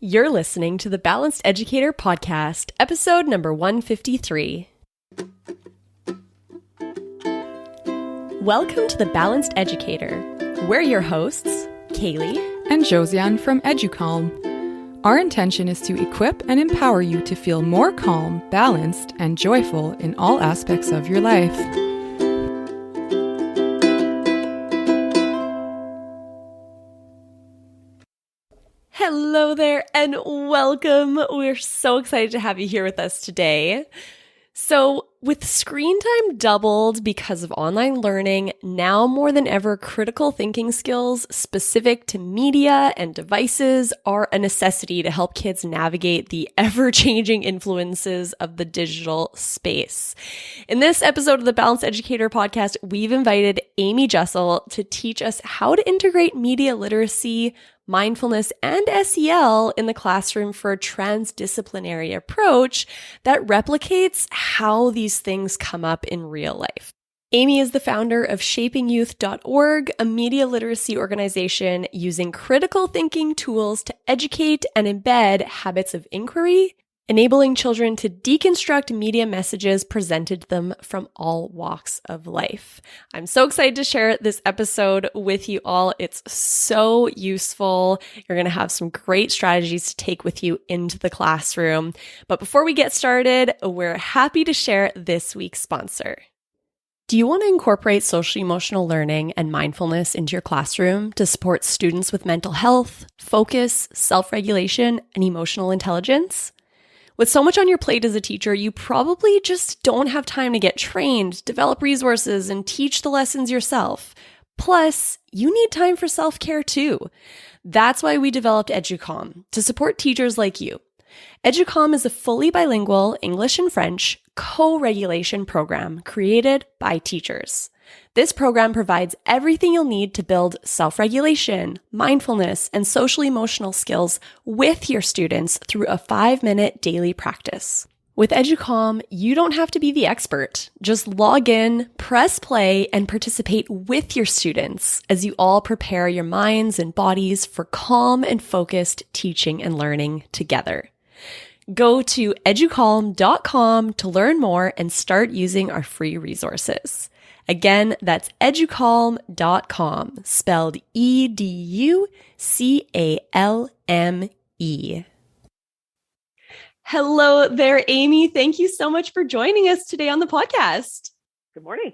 You're listening to the Balanced Educator Podcast, episode number 153. Welcome to the Balanced Educator. We're your hosts, Kaylee and Josiane from EduCalm. Our intention is to equip and empower you to feel more calm, balanced, and joyful in all aspects of your life. Hello there and welcome. We're so excited to have you here with us today. So, with screen time doubled because of online learning, now more than ever, critical thinking skills specific to media and devices are a necessity to help kids navigate the ever-changing influences of the digital space. In this episode of the Balanced Educator Podcast, we've invited Amy Jussel to teach us how to integrate media literacy, mindfulness, and SEL in the classroom for a transdisciplinary approach that replicates how these things come up in real life. Amy is the founder of shapingyouth.org, a media literacy organization using critical thinking tools to educate and embed habits of inquiry, enabling children to deconstruct media messages presented to them from all walks of life. I'm so excited to share this episode with you all. It's so useful. You're going to have some great strategies to take with you into the classroom. But before we get started, we're happy to share this week's sponsor. Do you want to incorporate social-emotional learning and mindfulness into your classroom to support students with mental health, focus, self-regulation, and emotional intelligence? With so much on your plate as a teacher, you probably just don't have time to get trained, develop resources, and teach the lessons yourself. Plus, you need time for self-care too. That's why we developed EduCalm, to support teachers like you. EduCalm is a fully bilingual English and French co-regulation program created by teachers. This program provides everything you'll need to build self-regulation, mindfulness, and social-emotional skills with your students through a 5-minute daily practice. With EduCalm, you don't have to be the expert. Just log in, press play, and participate with your students as you all prepare your minds and bodies for calm and focused teaching and learning together. Go to educalm.com to learn more and start using our free resources. Again, that's educalm.com, spelled EduCalme. Hello there, Amy. Thank you so much for joining us today on the podcast. Good morning.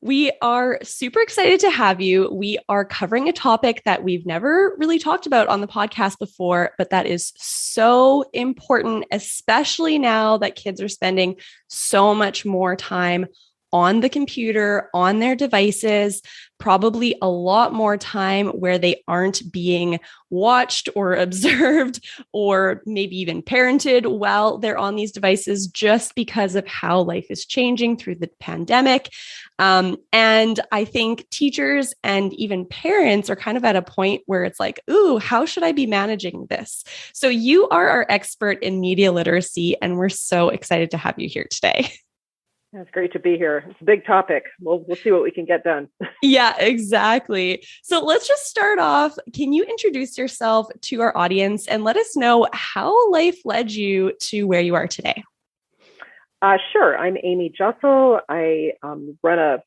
We are super excited to have you. We are covering a topic that we've never really talked about on the podcast before, but that is so important, especially now that kids are spending so much more time on the computer, on their devices, probably a lot more time where they aren't being watched or observed or maybe even parented while they're on these devices just because of how life is changing through the pandemic. And I think teachers and even parents are kind of at a point where it's like, ooh, how should I be managing this? So you are our expert in media literacy, and we're so excited to have you here today. It's great to be here. It's a big topic. We'll see what we can get done. Yeah, exactly. So let's just start off. Can you introduce yourself to our audience and let us know how life led you to where you are today? Sure. I'm Amy Jussel. I run a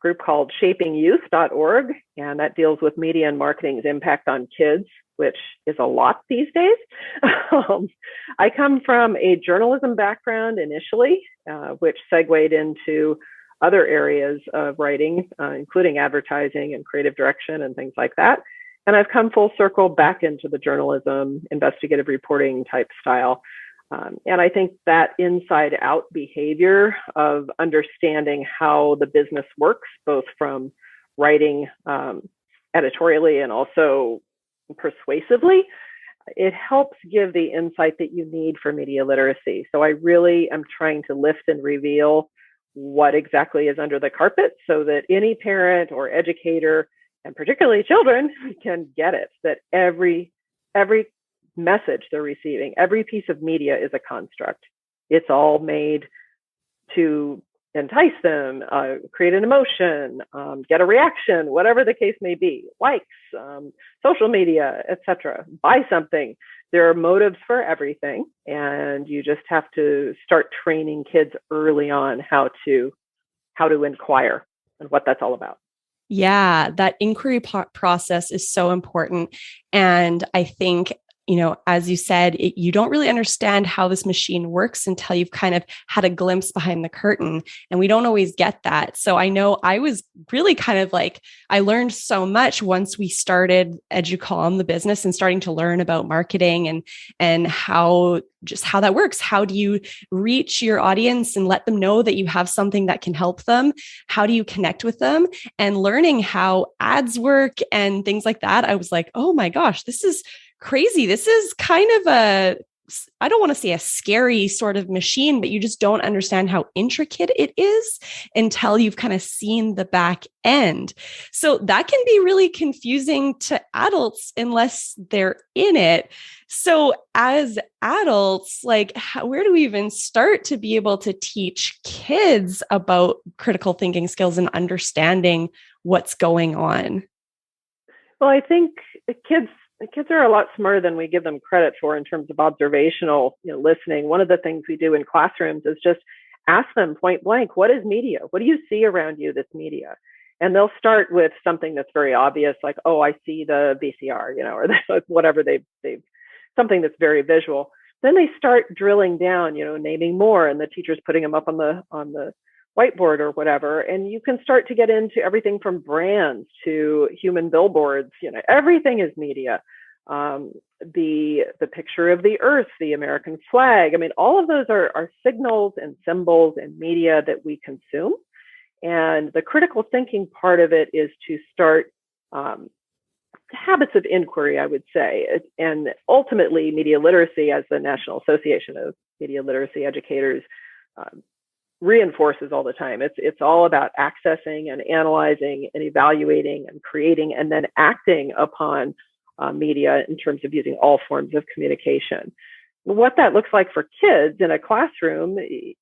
group called shapingyouth.org, and that deals with media and marketing's impact on kids, which is a lot these days. I come from a journalism background initially, which segued into other areas of writing, including advertising and creative direction and things like that. And I've come full circle back into the journalism, investigative reporting type style. And I think that inside out behavior of understanding how the business works, both from writing editorially and also persuasively, it helps give the insight that you need for media literacy. So I really am trying to lift and reveal what exactly is under the carpet so that any parent or educator, and particularly children, can get it, that every message they're receiving, every piece of media is a construct. It's all made to entice them, create an emotion, get a reaction, whatever the case may be, likes, social media, etc. Buy something. There are motives for everything, and you just have to start training kids early on how to inquire and what that's all about. Yeah, that inquiry process is so important. And I think, as you said, you don't really understand how this machine works until you've kind of had a glimpse behind the curtain. And we don't always get that. So I know I was really kind of like, I learned so much once we started EduCalm, the business, and starting to learn about marketing and how that works. How do you reach your audience and let them know that you have something that can help them? How do you connect with them? And learning how ads work and things like that. I was like, oh my gosh, this is crazy. This is kind of I don't want to say a scary sort of machine, but you just don't understand how intricate it is until you've kind of seen the back end. So that can be really confusing to adults unless they're in it. So as adults, like where do we even start to be able to teach kids about critical thinking skills and understanding what's going on? Well, I think kids are a lot smarter than we give them credit for in terms of observational, listening. One of the things we do in classrooms is just ask them point blank, what is media? What do you see around you that's media? And they'll start with something that's very obvious, like, oh, I see the VCR, or whatever they've something that's very visual. Then they start drilling down, naming more, and the teacher's putting them up on the whiteboard or whatever. And you can start to get into everything from brands to human billboards. Everything is media. The picture of the earth, the American flag. I mean, all of those are signals and symbols and media that we consume. And the critical thinking part of it is to start habits of inquiry, I would say. And ultimately, media literacy, as the National Association of Media Literacy Educators reinforces all the time. It's all about accessing and analyzing and evaluating and creating and then acting upon media in terms of using all forms of communication. What that looks like for kids in a classroom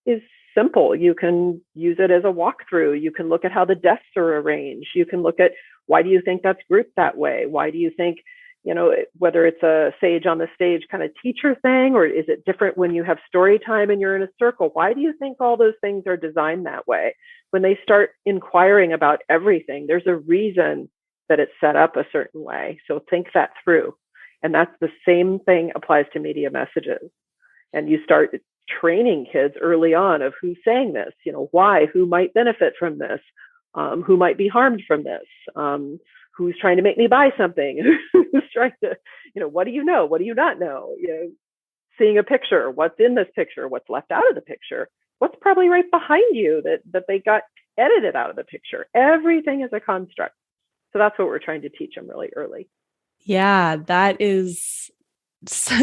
is simple. You can use it as a walkthrough. You can look at how the desks are arranged. You can look at, why do you think that's grouped that way? Why do you think, whether it's a sage on the stage kind of teacher thing, or is it different when you have story time and you're in a circle? Why do you think all those things are designed that way? When they start inquiring about everything, there's a reason that it's set up a certain way. So think that through. And that's the same thing applies to media messages. And you start training kids early on of who's saying this, why, who might benefit from this, who might be harmed from this, who's trying to make me buy something, who's trying to, what do you know? What do you not know? Seeing a picture, what's in this picture, what's left out of the picture, what's probably right behind you that they got edited out of the picture. Everything is a construct. So that's what we're trying to teach them really early. Yeah, that is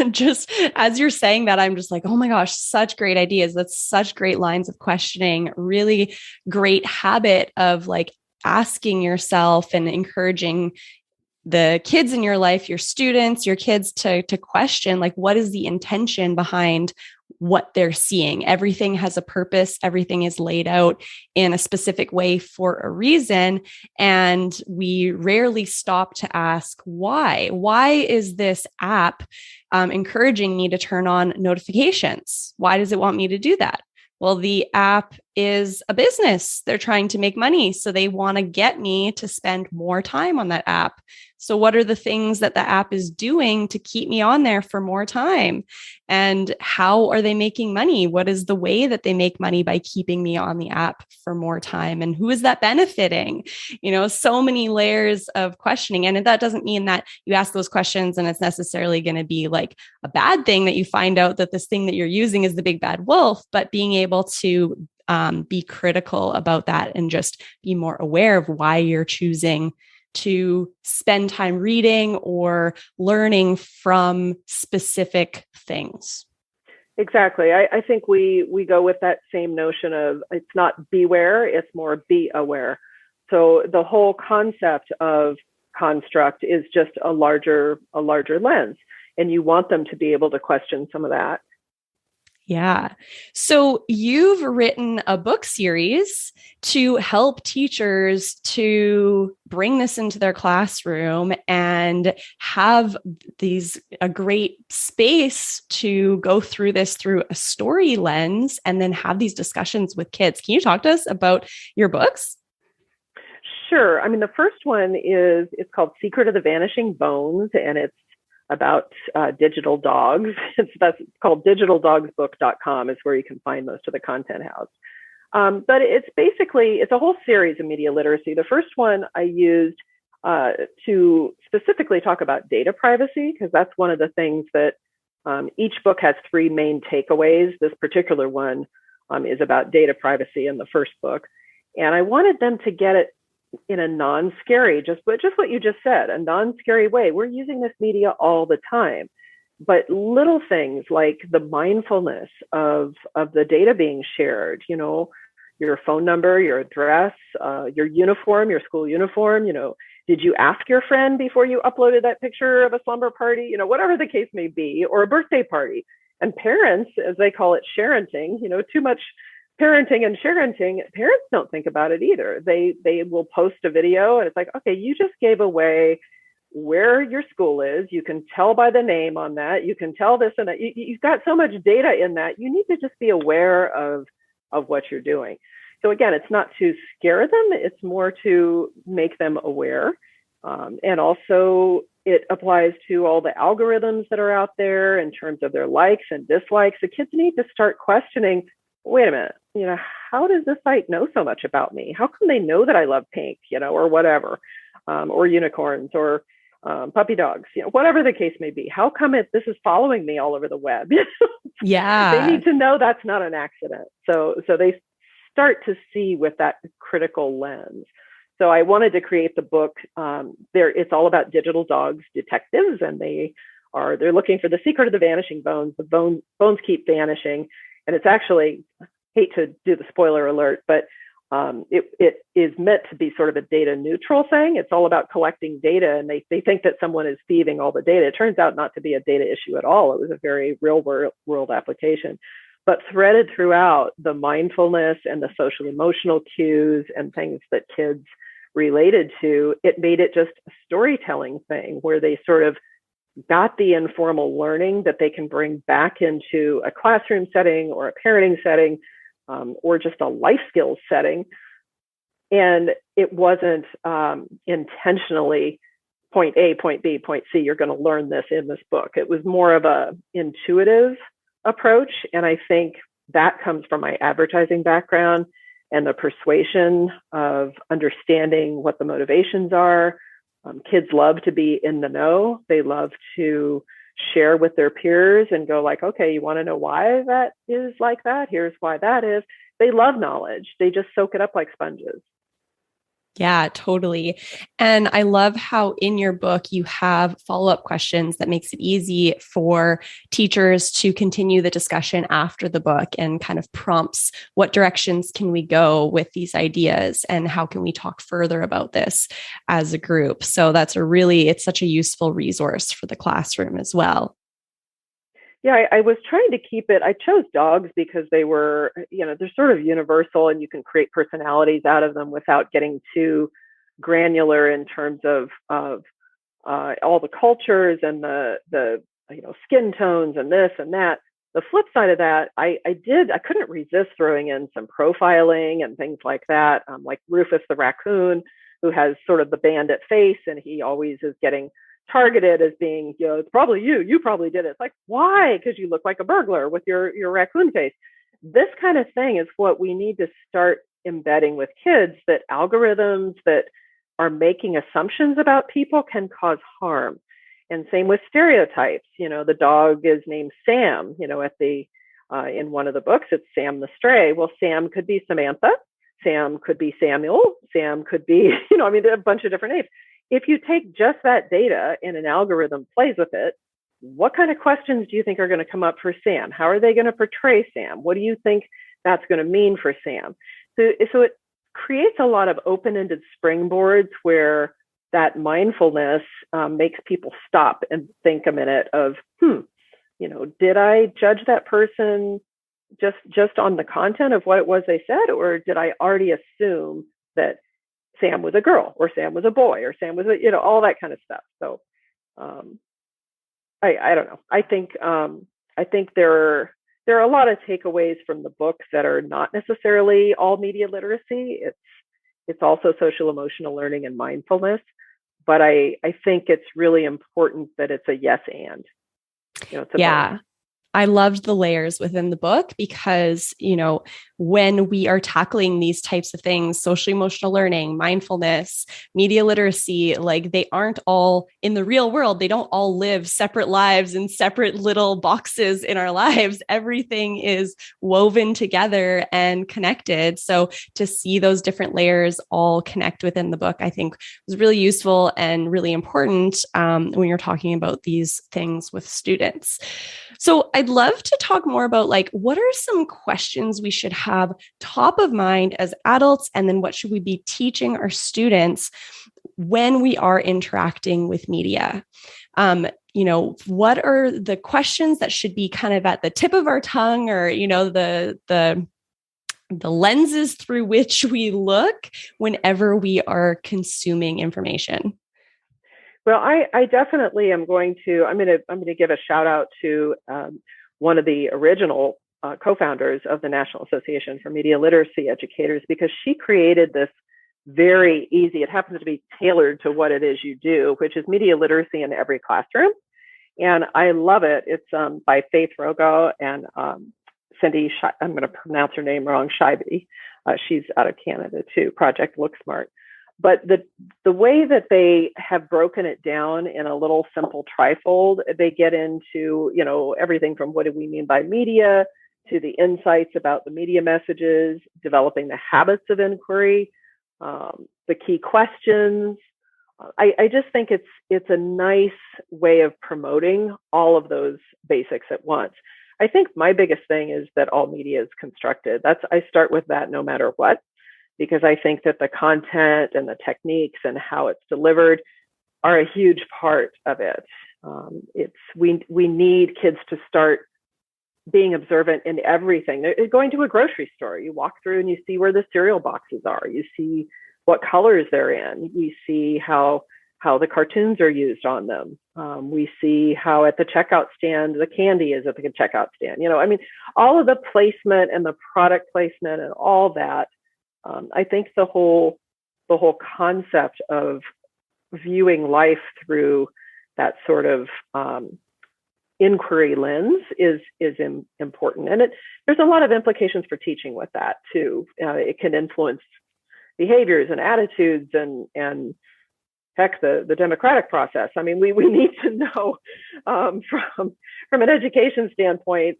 just, as you're saying that, I'm just like, oh my gosh, such great ideas. That's such great lines of questioning, really great habit of like asking yourself and encouraging the kids in your life, your students, your kids to question, like, what is the intention behind what they're seeing? Everything has a purpose. Everything is laid out in a specific way for a reason. And we rarely stop to ask why. Why is this app encouraging me to turn on notifications? Why does it want me to do that? Well, the app is a business. They're trying to make money. So they want to get me to spend more time on that app. So what are the things that the app is doing to keep me on there for more time? And how are they making money? What is the way that they make money by keeping me on the app for more time? And who is that benefiting? So many layers of questioning. And that doesn't mean that you ask those questions and it's necessarily going to be like a bad thing that you find out that this thing that you're using is the big bad wolf, but being able to be critical about that and just be more aware of why you're choosing to spend time reading or learning from specific things. Exactly. I think we go with that same notion of, it's not beware, it's more be aware. So the whole concept of construct is just a larger lens, and you want them to be able to question some of that. Yeah. So you've written a book series to help teachers to bring this into their classroom and have a great space to go through this through a story lens and then have these discussions with kids. Can you talk to us about your books? Sure. I mean, the first one it's called Secret of the Vanishing Bones, and it's about digital dogs. That's called digitaldogsbook.com is where you can find most of the content housed. But it's a whole series of media literacy. The first one I used to specifically talk about data privacy, because that's one of the things that each book has three main takeaways. This particular one is about data privacy in the first book. And I wanted them to get it in a non-scary, just what you just said, a non-scary way. We're using this media all the time, but little things like the mindfulness of the data being shared, your phone number, your address, your uniform, your school uniform, did you ask your friend before you uploaded that picture of a slumber party, whatever the case may be, or a birthday party. And parents, as they call it, sharenting, too much parenting and sharenting, parents don't think about it either. They will post a video and it's like, okay, you just gave away where your school is. You can tell by the name on that. You can tell this and that. You've got so much data in that. You need to just be aware of what you're doing. So again, it's not to scare them. It's more to make them aware. And also it applies to all the algorithms that are out there in terms of their likes and dislikes. The kids need to start questioning, wait a minute, how does this site know so much about me? How come they know that I love pink, or whatever, or unicorns or puppy dogs, whatever the case may be. How come this is following me all over the web? Yeah. They need to know that's not an accident. So they start to see with that critical lens. So I wanted to create the book. It's all about digital dogs detectives, and they're looking for the secret of the vanishing bones. The bones keep vanishing. And it's actually, I hate to do the spoiler alert, but it is meant to be sort of a data neutral thing. It's all about collecting data, and they think that someone is thieving all the data. It turns out not to be a data issue at all. It was a very real world application. But threaded throughout the mindfulness and the social emotional cues and things that kids related to, it made it just a storytelling thing where they sort of got the informal learning that they can bring back into a classroom setting or a parenting setting, or just a life skills setting. And it wasn't intentionally point A, point B, point C, you're going to learn this in this book. It was more of a intuitive approach. And I think that comes from my advertising background and the persuasion of understanding what the motivations are. Kids love to be in the know. They love to share with their peers and go like, okay, you want to know why that is like that? Here's why that is. They love knowledge. They just soak it up like sponges. Yeah, totally. And I love how in your book you have follow-up questions that makes it easy for teachers to continue the discussion after the book, and kind of prompts what directions can we go with these ideas and how can we talk further about this as a group. So it's such a useful resource for the classroom as well. Yeah, I was trying to keep it. I chose dogs because they were, they're sort of universal and you can create personalities out of them without getting too granular in terms of all the cultures and the skin tones and this and that. The flip side of that, I couldn't resist throwing in some profiling and things like that, like Rufus the raccoon, who has sort of the bandit face, and he always is getting targeted as being, it's probably you probably did it. It's like, why? Because you look like a burglar with your raccoon face. This kind of thing is what we need to start embedding with kids, that algorithms that are making assumptions about people can cause harm. And same with stereotypes. The dog is named Sam, in one of the books, it's Sam the Stray. Well, Sam could be Samantha. Sam could be Samuel. Sam could be, there are a bunch of different names. If you take just that data and an algorithm plays with it, what kind of questions do you think are going to come up for Sam? How are they going to portray Sam? What do you think that's going to mean for Sam? So it creates a lot of open-ended springboards where that mindfulness makes people stop and think a minute of, did I judge that person just on the content of what it was they said, or did I already assume that Sam was a girl or Sam was a boy or Sam was all that kind of stuff. So I don't know. I think there are a lot of takeaways from the book that are not necessarily all media literacy. It's also social emotional learning and mindfulness. But I think it's really important that it's a yes and. It's a Yeah. I loved the layers within the book because, when we are tackling these types of things, social emotional learning, mindfulness, media literacy, like they aren't all in the real world. They don't all live separate lives in separate little boxes in our lives. Everything is woven together and connected. So to see those different layers all connect within the book, I think was really useful and really important when you're talking about these things with students. So I'd love to talk more about what are some questions we should have top of mind as adults, and then what should we be teaching our students when we are interacting with media? What are the questions that should be kind of at the tip of our tongue, or the lenses through which we look whenever we are consuming information? Well, I definitely am going to. I'm going to give a shout out to one of the original co-founders of the National Association for Media Literacy Educators, because she created this very easy. It happens to be tailored to what it is you do, which is media literacy in every classroom, and I love it. It's by Faith Rogo and Cindy. I'm going to pronounce her name wrong. Scheibe. She's out of Canada too. Project Look Smart. But the way that they have broken it down in a little simple trifold, they get into, everything from what do we mean by media to the insights about the media messages, developing the habits of inquiry, the key questions. I just think it's a nice way of promoting all of those basics at once. I think my biggest thing is that all media is constructed. I start with that no matter what, because I think that the content and the techniques and how it's delivered are a huge part of it. We need kids to start being observant in everything. Going to a grocery store, you walk through and you see where the cereal boxes are. You see what colors they're in. You see how the cartoons are used on them. We see how at the checkout stand, the candy is at the checkout stand. All of the placement and the product placement and all that. I think the whole concept of viewing life through that sort of inquiry lens is important, and there's a lot of implications for teaching with that too. It can influence behaviors and attitudes and heck, the democratic process. We need to know from an education standpoint,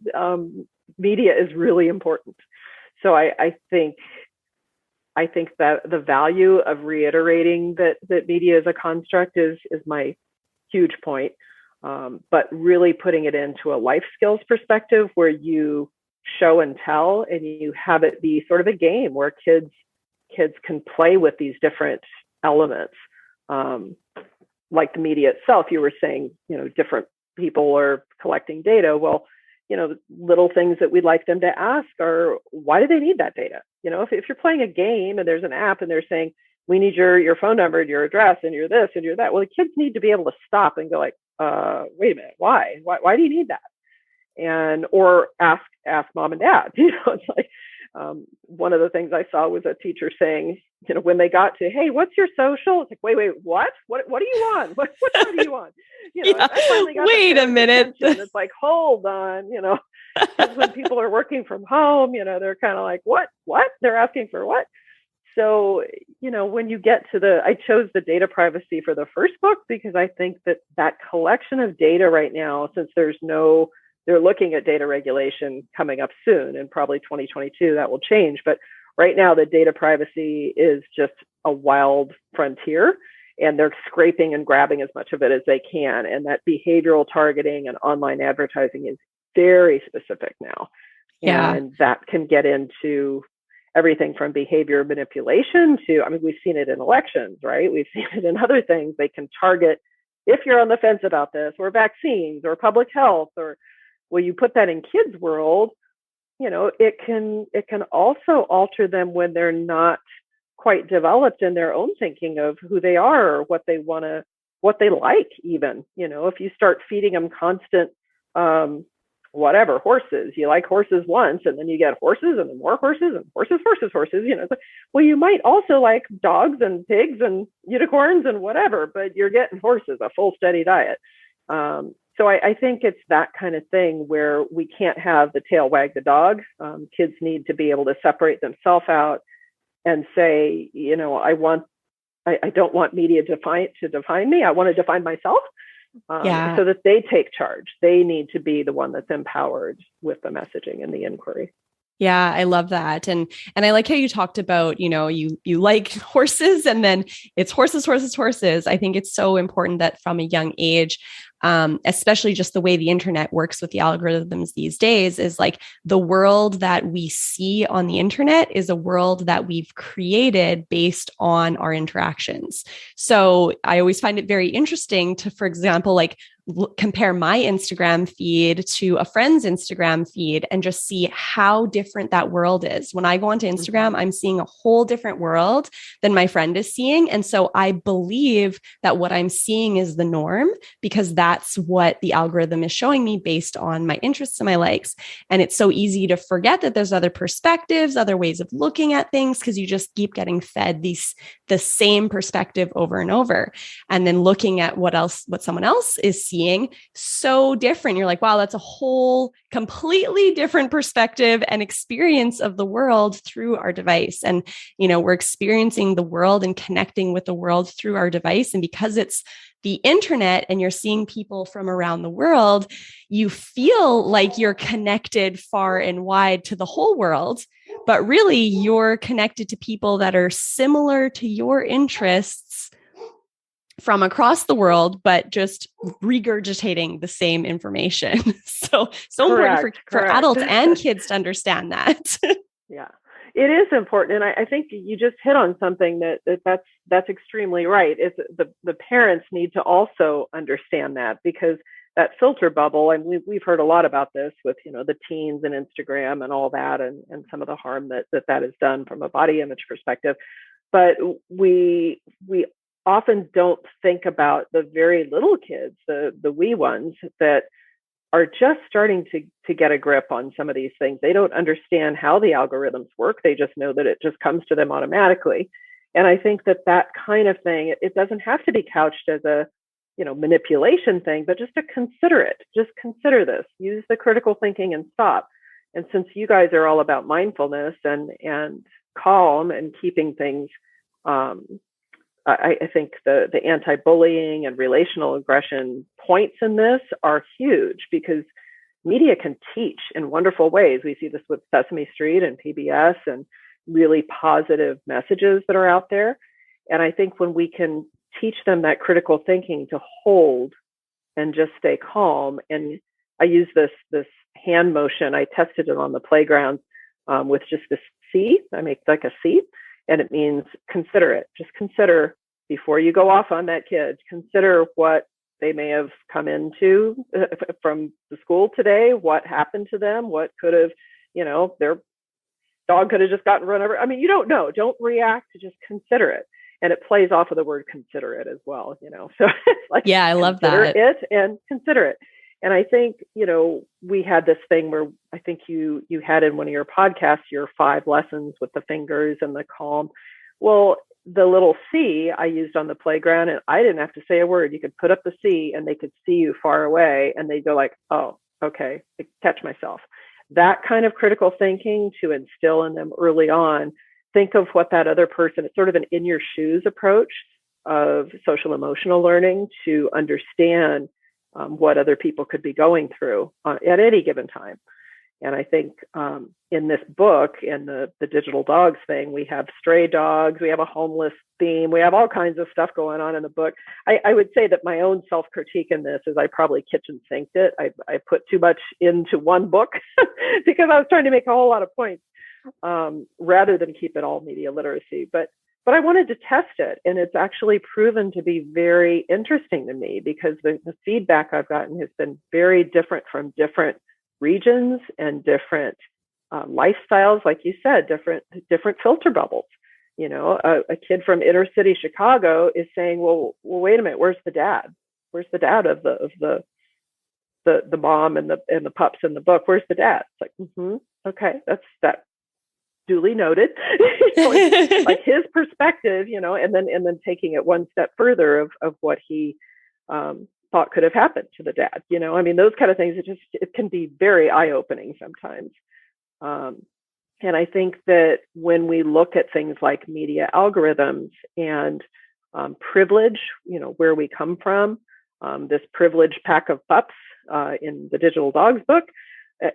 media is really important. So I think that the value of reiterating that media is a construct is my huge point. But really putting it into a life skills perspective where you show and tell, and you have it be sort of a game where kids can play with these different elements. Like the media itself, you were saying, different people are collecting data. Well, little things that we'd like them to ask are, why do they need that data? If you're playing a game and there's an app and they're saying, we need your phone number and your address and your this and your that. Well, the kids need to be able to stop and go wait a minute, why do you need that? Or ask mom and dad. It's like one of the things I saw was a teacher saying, when they got to, hey, what's your social? It's like, wait, what do you want? What do you want? Yeah. Wait a minute. It's like, hold on, because when people are working from home, they're kind of like, what? They're asking for what? So, when you get to I chose the data privacy for the first book because I think that collection of data right now, since they're looking at data regulation coming up soon, and probably 2022 that will change. But right now, the data privacy is just a wild frontier, and they're scraping and grabbing as much of it as they can. And that behavioral targeting and online advertising is very specific now. Yeah. And that can get into everything from behavior manipulation to, we've seen it in elections, right? We've seen it in other things. They can target, if you're on the fence about this, or vaccines, or public health, or, well, you put that in kids' world, it can also alter them when they're not quite developed in their own thinking of who they are or what they what they like even. If you start feeding them constant whatever, horses, you like horses once, and then you get horses and then more horses and horses. It's like, well, you might also like dogs and pigs and unicorns and whatever, but you're getting horses, a full steady diet. So I think it's that kind of thing where we can't have the tail wag the dog. Kids need to be able to separate themselves out and say, I don't want media to define me. I want to define myself. So that they take charge. They need to be the one that's empowered with the messaging and the inquiry. Yeah, I love that. And I like how you talked about, you like horses and then it's horses. I think it's so important that from a young age, especially just the way the internet works with the algorithms these days, is like the world that we see on the internet is a world that we've created based on our interactions. So I always find it very interesting to, for example, like compare my Instagram feed to a friend's Instagram feed and just see how different that world is. When I go onto Instagram, I'm seeing a whole different world than my friend is seeing. And so I believe that what I'm seeing is the norm because that's what the algorithm is showing me based on my interests and my likes. And it's so easy to forget that there's other perspectives, other ways of looking at things, because you just keep getting fed the same perspective over and over. And then looking at what someone else is seeing so different. You're like, wow, that's a whole completely different perspective and experience of the world through our device. And, we're experiencing the world and connecting with the world through our device. And because it's the internet and you're seeing people from around the world, you feel like you're connected far and wide to the whole world, but really you're connected to people that are similar to your interests from across the world, but just regurgitating the same information. So important for adults and kids to understand that. Yeah, it is important. And I think you just hit on something that's extremely right. Is the parents need to also understand that, because that filter bubble, and we've heard a lot about this with, the teens and Instagram and all that, and some of the harm that has done from a body image perspective. But we often don't think about the very little kids, the wee ones that are just starting to get a grip on some of these things. They don't understand how the algorithms work. They just know that it just comes to them automatically. And I think that kind of thing, it doesn't have to be couched as a, manipulation thing, but just to consider it. Just consider this, use the critical thinking and stop. And since you guys are all about mindfulness and calm and keeping things, I think the anti-bullying and relational aggression points in this are huge, because media can teach in wonderful ways. We see this with Sesame Street and PBS and really positive messages that are out there. And I think when we can teach them that critical thinking to hold and just stay calm, and I use this hand motion. I tested it on the playground with just this C. I make like a C. And it means consider it. Just consider before you go off on that kid. Consider what they may have come into from the school today, what happened to them, what could have, their dog could have just gotten run over. I mean, you don't know. Don't react. Just consider it. And it plays off of the word considerate as well, So it's like, yeah, I love that. Consider it and consider it. And I think, we had this thing where I think you had in one of your podcasts, your 5 lessons with the fingers and the calm. Well, the little C I used on the playground, and I didn't have to say a word. You could put up the C and they could see you far away, and they'd go like, oh, okay, catch myself. That kind of critical thinking to instill in them early on. Think of what that other person, it's sort of an in your shoes approach of social emotional learning to understand what other people could be going through at any given time. And I think in this book, in the digital dogs thing, we have stray dogs, we have a homeless theme, we have all kinds of stuff going on in the book. I would say that my own self-critique in this is I probably kitchen sinked it. I put too much into one book because I was trying to make a whole lot of points rather than keep it all media literacy. But I wanted to test it, and it's actually proven to be very interesting to me, because the feedback I've gotten has been very different from different regions and different lifestyles, like you said, different filter bubbles. A kid from inner city Chicago is saying, well, wait a minute, where's the dad? Where's the dad of the mom and the pups in the book? Where's the dad? It's like, okay, that duly noted. like his perspective, and then taking it one step further of what he thought could have happened to the dad. Those kind of things, it can be very eye-opening sometimes. And I think that when we look at things like media algorithms and privilege, where we come from, this privileged pack of pups in the Digital Dogs book,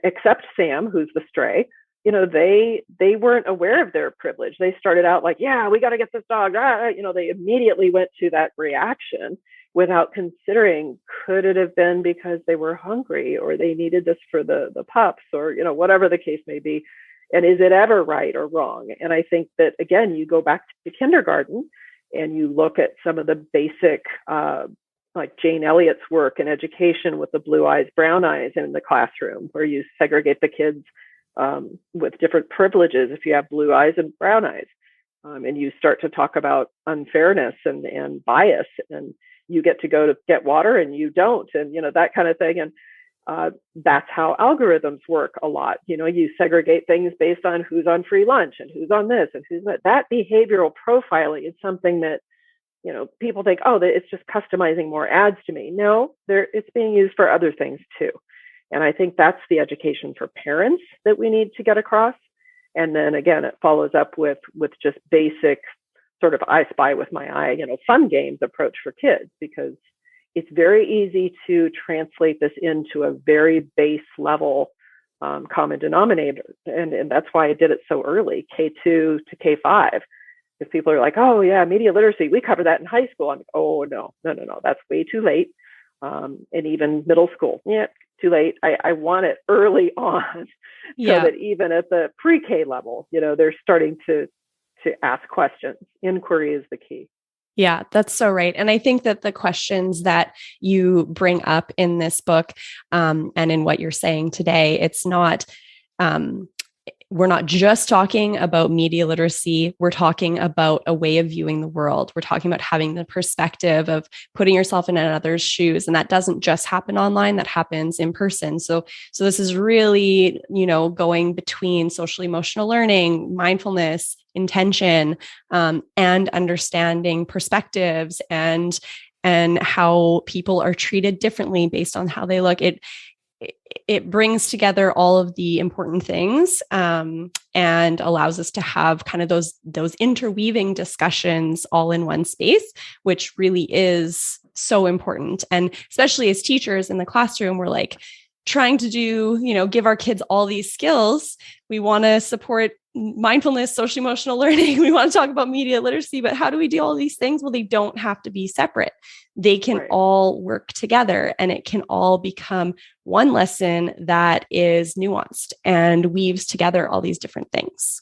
except Sam, who's the stray, they weren't aware of their privilege. They started out like, yeah, we got to get this dog. They immediately went to that reaction without considering, could it have been because they were hungry or they needed this for the pups, or, whatever the case may be. And is it ever right or wrong? And I think that, again, you go back to kindergarten and you look at some of the basic, like Jane Elliott's work in education with the blue eyes, brown eyes in the classroom, where you segregate the kids with different privileges if you have blue eyes and brown eyes. And you start to talk about unfairness and bias, and you get to go to get water and you don't, and, that kind of thing. And that's how algorithms work a lot. You segregate things based on who's on free lunch and who's on this and who's not. That behavioral profiling is something that, people think, oh, it's just customizing more ads to me. No, it's being used for other things too. And I think that's the education for parents that we need to get across. And then again, it follows up with just basic sort of I spy with my eye, fun games approach for kids, because it's very easy to translate this into a very base level common denominator. And that's why I did it so early, K2 to K5. Because people are like, oh yeah, media literacy, we cover that in high school. I'm like, oh no, that's way too late. And even middle school, yeah, too late. I want it early on, so that even at the pre-K level, they're starting to ask questions. Inquiry is the key. Yeah, that's so right. And I think that the questions that you bring up in this book, and in what you're saying today, it's not, we're not just talking about media literacy. We're talking about a way of viewing the world. We're talking about having the perspective of putting yourself in another's shoes. And that doesn't just happen online, that happens in person. So this is really, going between social emotional learning, mindfulness, intention, and understanding perspectives and how people are treated differently based on how they look. It brings together all of the important things, and allows us to have kind of those interweaving discussions all in one space, which really is so important. And especially as teachers in the classroom, we're like trying to give our kids all these skills. We want to support mindfulness, social emotional learning. We want to talk about media literacy, but how do we do all these things? Well, they don't have to be separate. They can all work together, and it can all become one lesson that is nuanced and weaves together all these different things.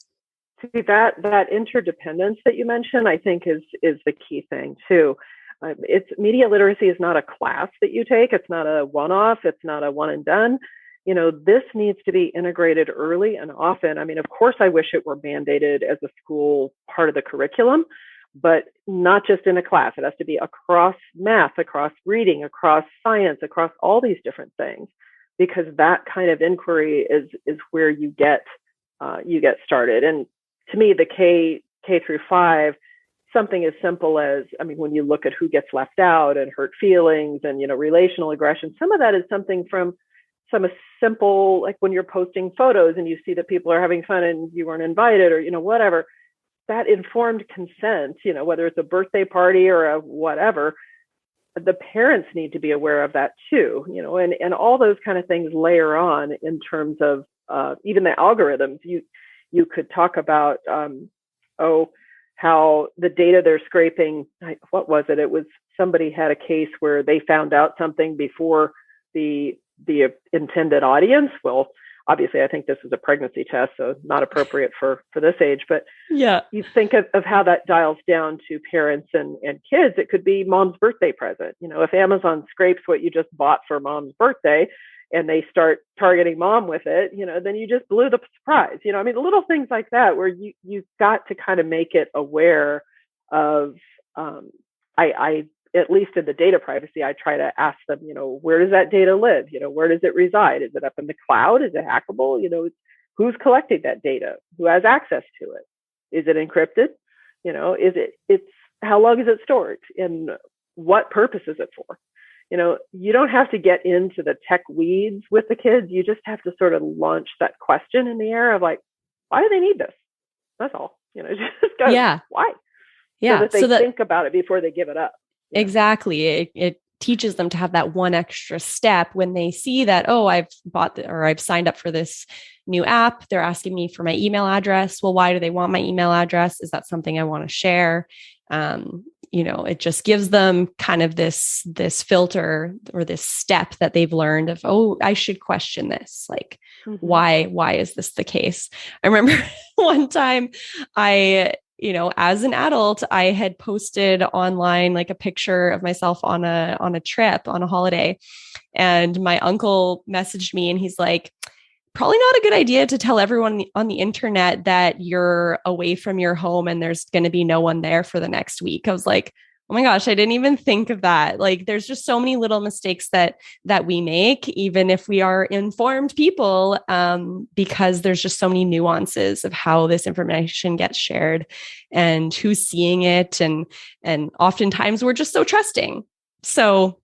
See, that interdependence that you mentioned, I think is the key thing too. It's media literacy is not a class that you take. It's not a one-off. It's not a one and done. This needs to be integrated early and often. Of course, I wish it were mandated as a school part of the curriculum, but not just in a class. It has to be across math, across reading, across science, across all these different things, because that kind of inquiry is where you get started. And to me, the K through 5, something as simple as, when you look at who gets left out and hurt feelings and, relational aggression, some of that is something from some simple, like when you're posting photos and you see that people are having fun and you weren't invited, or, whatever, that informed consent, whether it's a birthday party or a whatever, the parents need to be aware of that too, and all those kind of things layer on in terms of even the algorithms. You could talk about, how the data they're scraping, what was it? It was somebody had a case where they found out something before the intended audience. Well, obviously, I think this is a pregnancy test, so not appropriate for this age. But yeah, you think of how that dials down to parents and kids. It could be mom's birthday present. If Amazon scrapes what you just bought for mom's birthday, and they start targeting mom with it, then you just blew the surprise. I mean, little things like that where you've got to kind of make it aware of, I at least in the data privacy, I try to ask them, where does that data live? Where does it reside? Is it up in the cloud? Is it hackable? Who's collecting that data? Who has access to it? Is it encrypted? It's how long is it stored? And what purpose is it for? You don't have to get into the tech weeds with the kids. You just have to sort of launch that question in the air of like, why do they need this? That's all. Just go, why? Yeah. So that they think about it before they give it up. Exactly. It teaches them to have that one extra step when they see that, oh, I've I've signed up for this new app. They're asking me for my email address. Well, why do they want my email address? Is that something I want to share? It just gives them kind of this filter or this step that they've learned of, oh, I should question this. Like, why is this the case? I remember one time as an adult, I had posted online like a picture of myself on a trip, on a holiday. And my uncle messaged me and he's like, probably not a good idea to tell everyone on the internet that you're away from your home and there's going to be no one there for the next week. I was like, oh my gosh, I didn't even think of that. Like, there's just so many little mistakes that we make, even if we are informed people, because there's just so many nuances of how this information gets shared and who's seeing it. And oftentimes we're just so trusting. So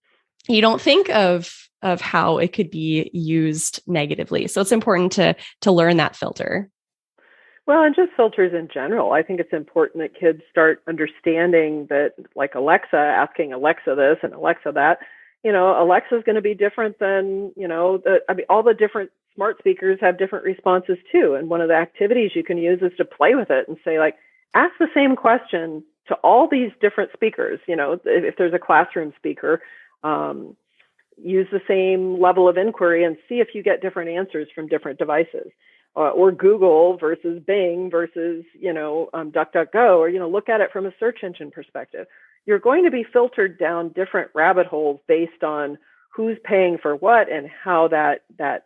you don't think of how it could be used negatively. So it's important to learn that filter. Well, and just filters in general. I think it's important that kids start understanding that, like Alexa, asking Alexa this and Alexa that, Alexa is going to be different than, all the different smart speakers have different responses too. And one of the activities you can use is to play with it and say, like, ask the same question to all these different speakers. If there's a classroom speaker, use the same level of inquiry and see if you get different answers from different devices. Or Google versus Bing versus, DuckDuckGo, or, look at it from a search engine perspective. You're going to be filtered down different rabbit holes based on who's paying for what and how that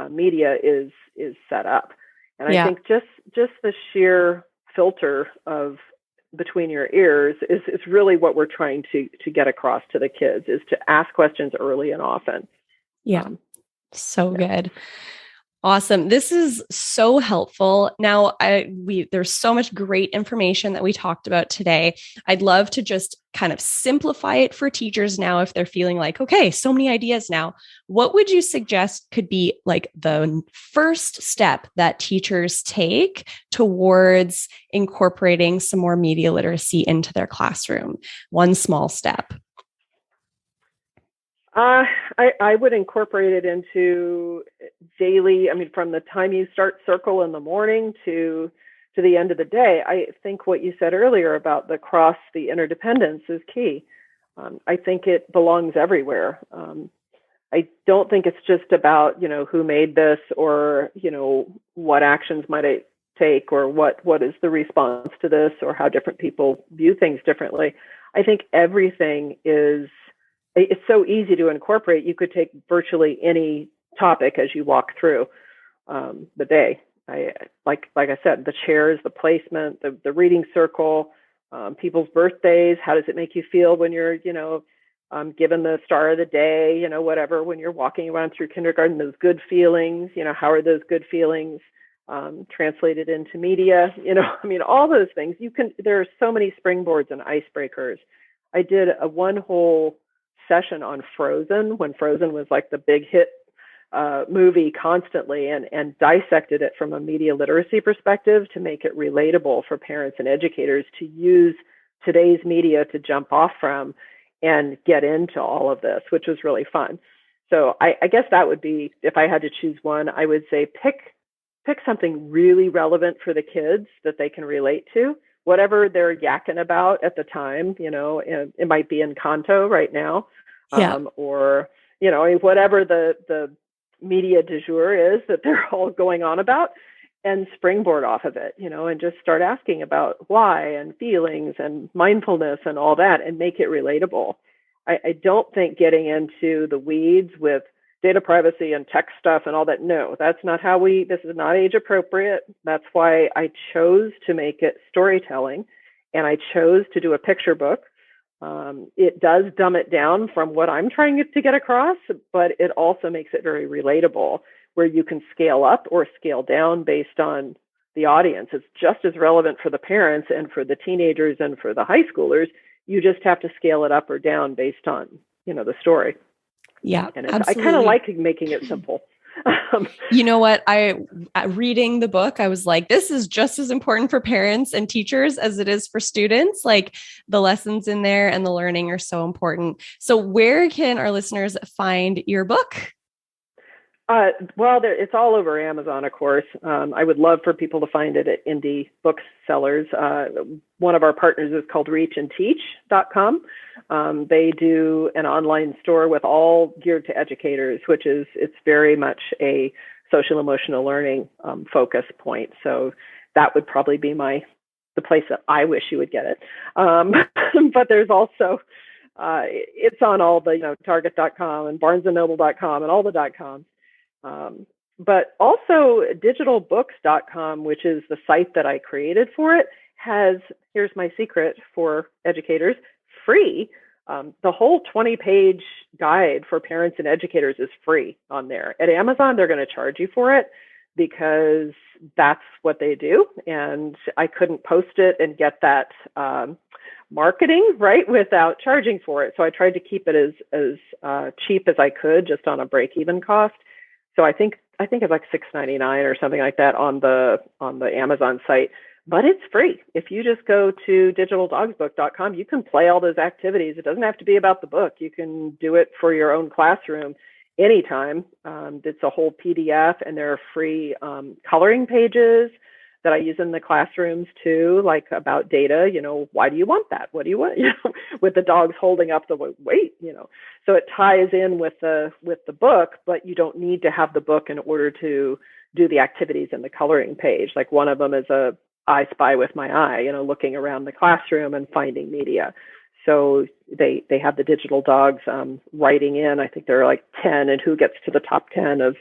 media is set up. And I think just the sheer filter of between your ears is really what we're trying to get across to the kids, is to ask questions early and often. Yeah. Good. Awesome. This is so helpful. Now, there's so much great information that we talked about today. I'd love to just kind of simplify it for teachers now if they're feeling like, okay, so many ideas now. What would you suggest could be like the first step that teachers take towards incorporating some more media literacy into their classroom? One small step. I would incorporate it into daily. I mean, from the time you start Circle in the morning to the end of the day. I think what you said earlier about the interdependence is key. I think it belongs everywhere. I don't think it's just about, who made this or, what actions might I take or what is the response to this or how different people view things differently. I think everything it's so easy to incorporate. You could take virtually any topic as you walk through the day. Like I said, the chairs, the placement, the reading circle, people's birthdays. How does it make you feel when you're, given the star of the day, whatever, when you're walking around through kindergarten, those good feelings, how are those good feelings translated into media? All those things. There are so many springboards and icebreakers. I did one whole session on Frozen when Frozen was like the big hit movie constantly, and dissected it from a media literacy perspective to make it relatable for parents and educators to use today's media to jump off from and get into all of this, which was really fun. So I guess that would be, if I had to choose one, I would say pick something really relevant for the kids that they can relate to, whatever they're yakking about at the time. It might be Encanto right now, or whatever the media du jour is that they're all going on about, and springboard off of it, and just start asking about why and feelings and mindfulness and all that, and make it relatable. I don't think getting into the weeds with data privacy and tech stuff and all that. No, that's not how this is not age appropriate. That's why I chose to make it storytelling, and I chose to do a picture book. It does dumb it down from what I'm trying to get across, but it also makes it very relatable, where you can scale up or scale down based on the audience. It's just as relevant for the parents and for the teenagers and for the high schoolers. You just have to scale it up or down based on, the story. Yeah, and absolutely. I kind of like making it simple. You know what? Reading the book, I was like, this is just as important for parents and teachers as it is for students. Like, the lessons in there and the learning are so important. So where can our listeners find your book? Well, it's all over Amazon, of course. I would love for people to find it at indie booksellers. One of our partners is called reachandteach.com. They do an online store with all geared to educators, it's very much a social emotional learning focus point. So that would probably be the place that I wish you would get it. But there's also, it's on all the, Target.com and BarnesandNoble.com and all the .coms. But also digitalbooks.com, which is the site that I created for it, here's my secret for educators, free. The whole 20-page guide for parents and educators is free on there. At Amazon, they're going to charge you for it because that's what they do. And I couldn't post it and get that marketing right without charging for it. So I tried to keep it as cheap as I could, just on a break-even cost. So I think it's like $6.99 or something like that on the Amazon site, but it's free. If you just go to digitaldogsbook.com, you can play all those activities. It doesn't have to be about the book. You can do it for your own classroom anytime. It's a whole PDF, and there are free coloring pages that I use in the classrooms too, like about data, why do you want that? What do you want? With the dogs holding up the weight, so it ties in with the book, but you don't need to have the book in order to do the activities in the coloring page. Like, one of them is a I Spy with My Eye, looking around the classroom and finding media. So they have the digital dogs writing in. I think there are like 10, and who gets to the top 10 of,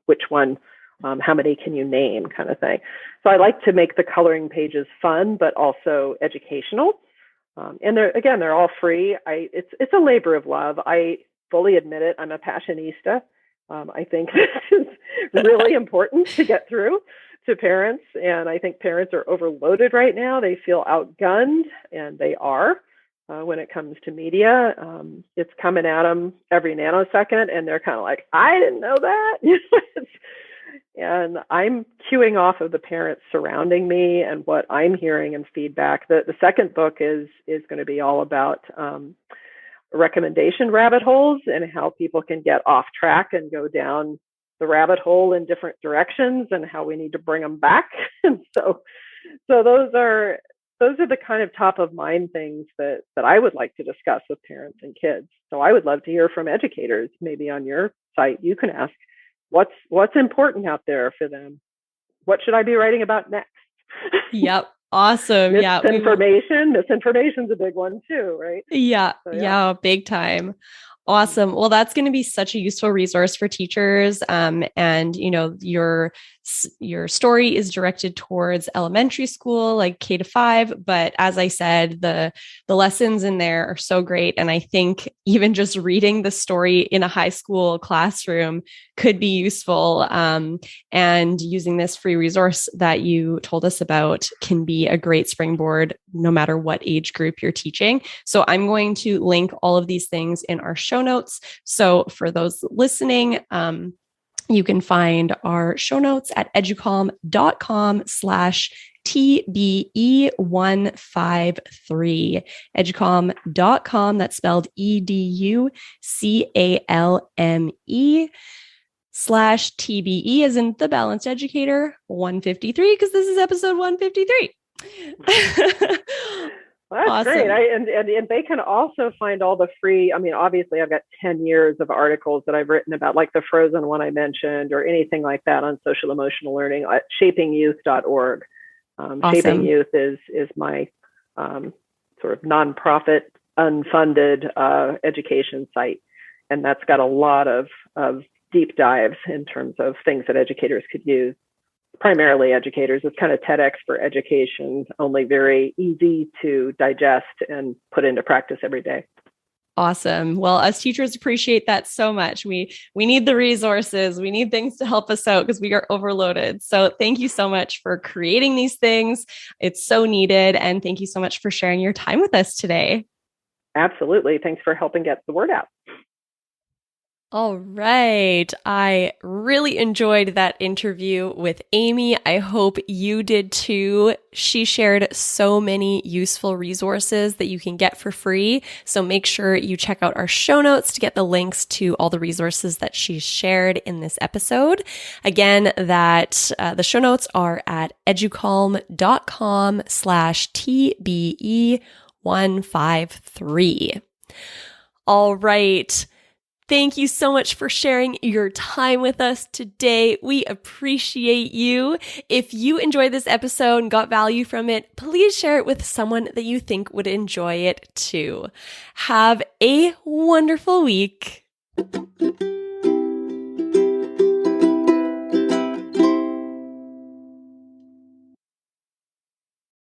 which one, how many can you name, kind of thing. So I like to make the coloring pages fun, but also educational. And they're all free. It's a labor of love. I fully admit it. I'm a passionista. I think this is really important to get through to parents. And I think parents are overloaded right now. They feel outgunned, and they are when it comes to media. It's coming at them every nanosecond, and they're kind of like, I didn't know that. And I'm queuing off of the parents surrounding me and what I'm hearing and feedback. The second book is going to be all about recommendation rabbit holes and how people can get off track and go down the rabbit hole in different directions, and how we need to bring them back. And so those are the kind of top of mind things that I would like to discuss with parents and kids. So I would love to hear from educators. Maybe on your site, you can ask, what's important out there for them? What should I be writing about next? Yep. Awesome. Misinformation's a big one too, right? Yeah, big time. Awesome. Well, that's going to be such a useful resource for teachers. And your story is directed towards elementary school, like K-5. But as I said, the lessons in there are so great. And I think even just reading the story in a high school classroom could be useful. And using this free resource that you told us about can be a great springboard, no matter what age group you're teaching. So I'm going to link all of these things in our show notes. So for those listening, you can find our show notes at educalm.com/TBE153, educalm.com. That's spelled EDUCALME/TBE as in the Balanced Educator 153, because this is episode 153. Well, that's awesome. Great. And they can also find all the free, obviously I've got 10 years of articles that I've written about, like the Frozen one I mentioned, or anything like that on social emotional learning at shapingyouth.org. Awesome. Shaping Youth is my sort of nonprofit, unfunded education site. And that's got a lot of deep dives in terms of things that educators could use. Primarily educators. It's kind of TEDx for education, only very easy to digest and put into practice every day. Awesome. Well, us teachers appreciate that so much. We need the resources. We need things to help us out because we are overloaded. So thank you so much for creating these things. It's so needed. And thank you so much for sharing your time with us today. Absolutely. Thanks for helping get the word out. All right. I really enjoyed that interview with Amy. I hope you did too. She shared so many useful resources that you can get for free. So make sure you check out our show notes to get the links to all the resources that she shared in this episode. Again, the show notes are at educalm.com/TBE153. All right. Thank you so much for sharing your time with us today. We appreciate you. If you enjoyed this episode and got value from it, please share it with someone that you think would enjoy it too. Have a wonderful week.